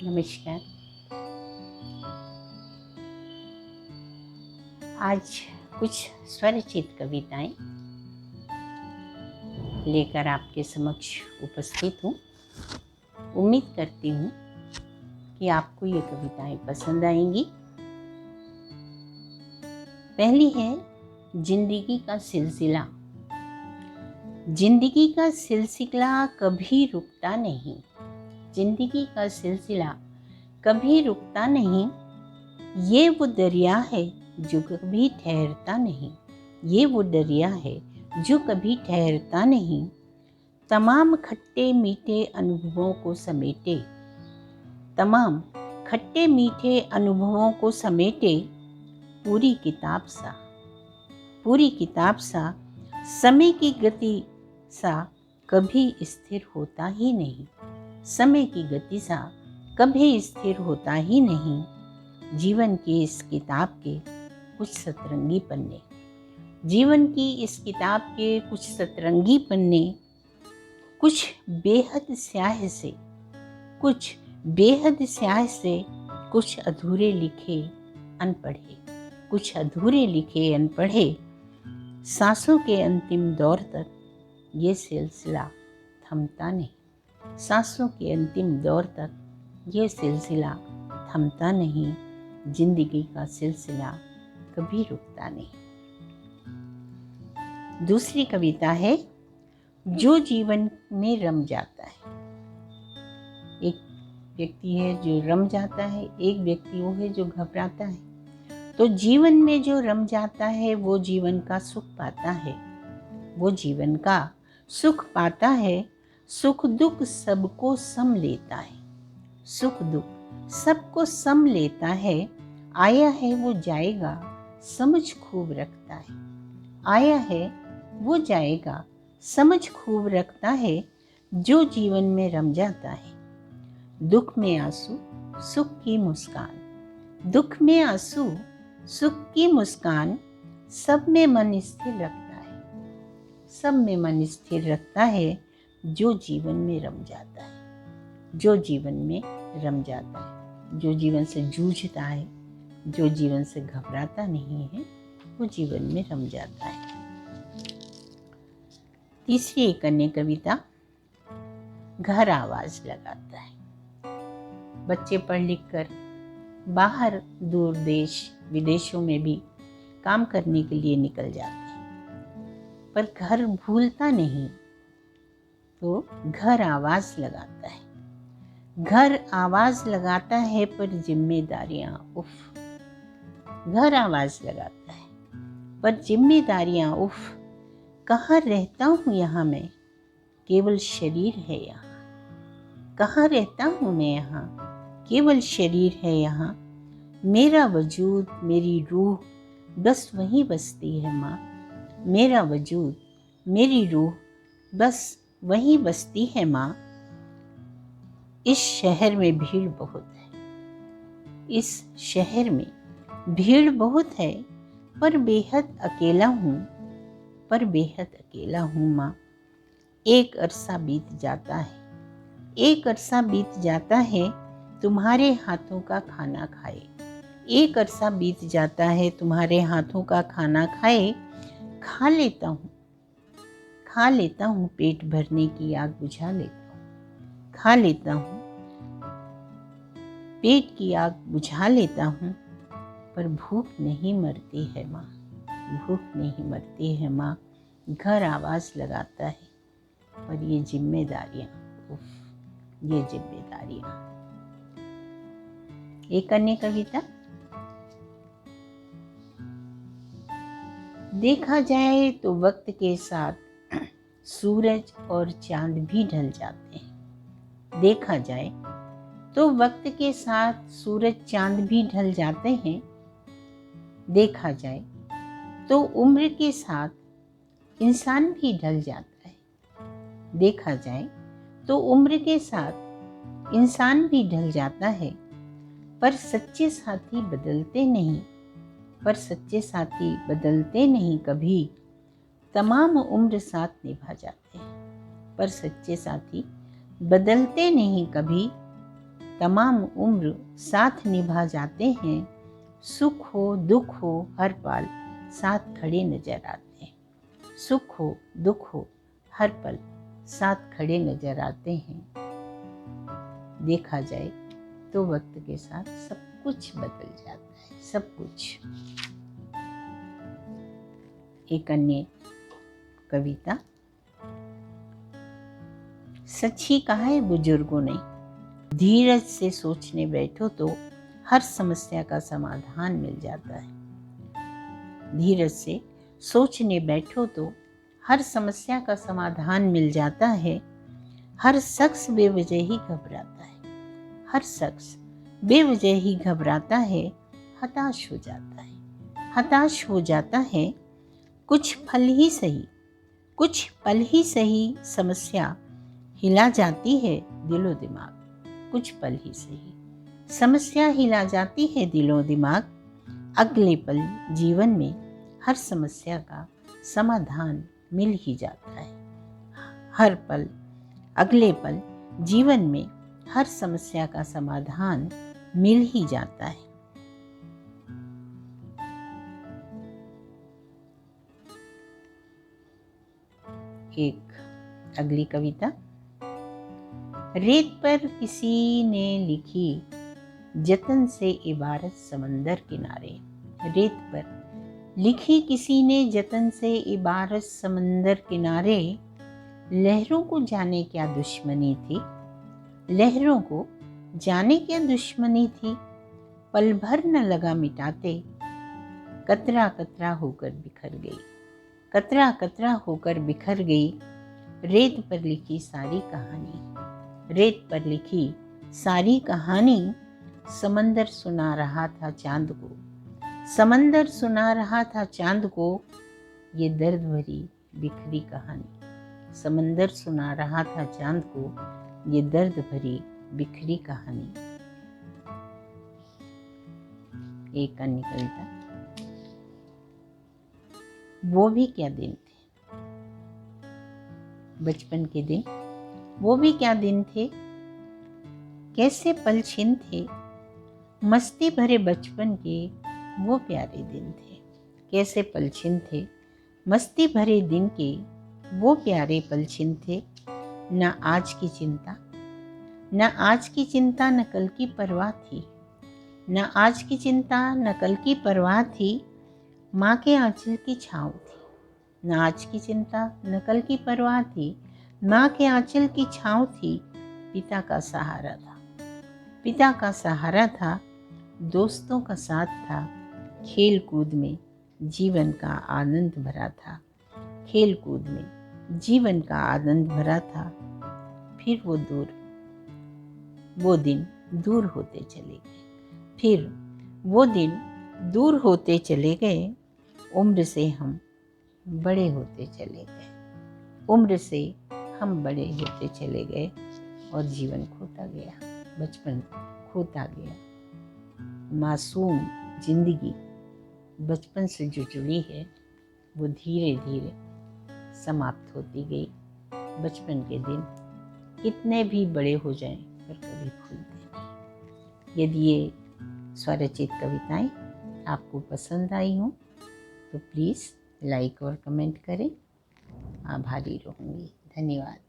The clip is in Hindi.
नमस्कार। आज कुछ स्वरचित कविताएं लेकर आपके समक्ष उपस्थित हूँ। उम्मीद करती हूँ कि आपको ये कविताएं पसंद आएंगी। पहली है जिंदगी का सिलसिला। जिंदगी का सिलसिला कभी रुकता नहीं। जिंदगी का सिलसिला कभी रुकता नहीं। ये वो दरिया है जो कभी ठहरता नहीं। ये वो दरिया है जो कभी ठहरता नहीं। तमाम खट्टे मीठे अनुभवों को समेटे। तमाम खट्टे मीठे अनुभवों को समेटे। पूरी किताब सा, पूरी किताब सा, समय की गति सा कभी स्थिर होता ही नहीं। समय की गति सा कभी स्थिर होता ही नहीं। जीवन की इस किताब के कुछ सतरंगी पन्ने। जीवन की इस किताब के कुछ सतरंगी पन्ने, कुछ बेहद स्याह से, कुछ बेहद स्याह से, कुछ अधूरे लिखे अनपढ़े, कुछ अधूरे लिखे अनपढ़े। सांसों के अंतिम दौर तक ये सिलसिला थमता नहीं। सांसों के अंतिम दौर तक ये सिलसिला थमता नहीं। जिंदगी का सिलसिला कभी रुकता नहीं। दूसरी कविता है जो जीवन में रम जाता है। एक व्यक्ति है जो रम जाता है, एक व्यक्ति वो है जो घबराता है। तो जीवन में जो रम जाता है वो जीवन का सुख पाता है। वो जीवन का सुख पाता है। सुख दुख सबको सम लेता है। सुख दुख सबको सम लेता है। आया है वो जाएगा, समझ खूब रखता है। आया है वो जाएगा, समझ खूब रखता है। जो जीवन में रम जाता है। दुख में आंसू, सुख की मुस्कान। दुख में आंसू, सुख की मुस्कान। सब में मन स्थिर रखता है। सब में मन स्थिर रखता है। जो जीवन में रम जाता है। जो जीवन में रम जाता है, जो जीवन से जूझता है, जो जीवन से घबराता नहीं है, वो जीवन में रम जाता है। तीसरी एक अन्य कविता, घर आवाज लगाता है। बच्चे पढ़ लिख कर बाहर दूर देश विदेशों में भी काम करने के लिए निकल जाते हैं, पर घर भूलता नहीं, तो घर आवाज लगाता है। घर आवाज लगाता है पर जिम्मेदारियां उफ। घर आवाज लगाता है पर जिम्मेदारियां उफ। कहाँ रहता हूँ यहाँ मैं, केवल शरीर है यहाँ। कहाँ रहता हूँ मैं यहाँ, केवल शरीर है यहाँ। मेरा वजूद मेरी रूह बस वहीं बसती है माँ। मेरा वजूद मेरी रूह बस वहीं बसती है माँ। इस शहर में भीड़ बहुत है। इस शहर में भीड़ बहुत है, पर बेहद अकेला हूँ, पर बेहद अकेला हूँ माँ। एक अरसा बीत जाता है, एक अरसा बीत जाता है तुम्हारे हाथों का खाना खाए। एक अरसा बीत जाता है तुम्हारे हाथों का खाना खाए। खा लेता हूँ, खा लेता हूँ, पेट भरने की आग बुझा लेता हूँ। खा लेता हूँ, पेट की आग बुझा लेता हूँ, पर भूख नहीं मरती है माँ। भूख नहीं मरती है माँ। घर आवाज लगाता है पर ये जिम्मेदारियां उफ, ये जिम्मेदारियां। एक अन्य कविता, देखा जाए तो वक्त के साथ सूरज और चांद भी ढल जाते हैं। देखा जाए तो वक्त के साथ सूरज चांद भी ढल जाते हैं। देखा जाए तो उम्र के साथ इंसान भी ढल जाता है। देखा जाए तो उम्र के साथ इंसान भी ढल जाता है, पर सच्चे साथी बदलते नहीं। पर सच्चे साथी बदलते नहीं कभी। तमाम उम्र साथ निभा जाते हैं, पर सच्चे साथी बदलते नहीं कभी। तमाम उम्र साथ निभा जाते हैं। सुख हो दुख हो हर पल साथ खड़े नजर आते हैं। सुख हो दुख हो हर पल साथ खड़े नजर आते हैं। देखा जाए तो वक्त के साथ सब कुछ बदल जाता है, सब कुछ। एक अन्य कविता। सच ही कहा है बुजुर्गों ने, धीरज से सोचने बैठो तो हर समस्या का समाधान मिल जाता है। धीरज से सोचने बैठो तो हर समस्या का समाधान मिल जाता है। हर शख्स बेवजह ही घबराता है, हर शख्स बेवजह ही घबराता है, हताश हो जाता है, हताश हो जाता है। कुछ पल ही सही, कुछ पल ही सही समस्या हिला जाती है दिलो दिमाग। कुछ पल ही सही समस्या हिला जाती है दिलो दिमाग। अगले पल जीवन में हर समस्या का समाधान मिल ही जाता है। हर पल, अगले पल जीवन में हर समस्या का समाधान मिल ही जाता है। एक अगली कविता। रेत पर किसी ने लिखी जतन से इबारत समंदर किनारे। रेत पर लिखी किसी ने जतन से इबारत समंदर किनारे। लहरों को जाने क्या दुश्मनी थी, लहरों को जाने क्या दुश्मनी थी। पल भर न लगा मिटाते, कतरा कतरा होकर बिखर गई, कतरा कतरा होकर बिखर गई। रेत पर लिखी सारी कहानी, रेत पर लिखी सारी कहानी। समंदर सुना रहा था चांद को, समंदर सुना रहा था चांद को ये दर्द भरी बिखरी कहानी। समंदर सुना रहा था चांद को ये दर्द भरी बिखरी कहानी। एक अन्य कविता। वो भी क्या दिन थे, बचपन के दिन, वो भी क्या दिन थे, कैसे पल छिन थे। मस्ती भरे बचपन के वो प्यारे दिन थे, कैसे पल छिन थे। मस्ती भरे दिन के वो प्यारे पल छिन थे। न आज की चिंता, न आज की चिंता, न कल की परवाह थी, न आज की चिंता न कल की परवाह थी। माँ के आंचल की छाँव थी, न आज की चिंता न कल की परवाह थी। माँ के आंचल की छाँव थी, पिता का सहारा था, पिता का सहारा था। दोस्तों का साथ था, खेल कूद में जीवन का आनंद भरा था, खेल कूद में जीवन का आनंद भरा था। फिर वो दिन दूर होते चले गए, फिर वो दिन दूर होते चले गए। उम्र से हम बड़े होते चले गए, उम्र से हम बड़े होते चले गए और जीवन खोता गया, बचपन खोता गया। मासूम जिंदगी बचपन से जो जुड़ी है वो धीरे धीरे समाप्त होती गई। बचपन के दिन कितने भी बड़े हो जाएं पर कभी भूलते नहीं। यदि ये स्वरचित कविताएं आपको पसंद आई हों तो प्लीज़ लाइक और कमेंट करें। आभारी रहूँगी। धन्यवाद।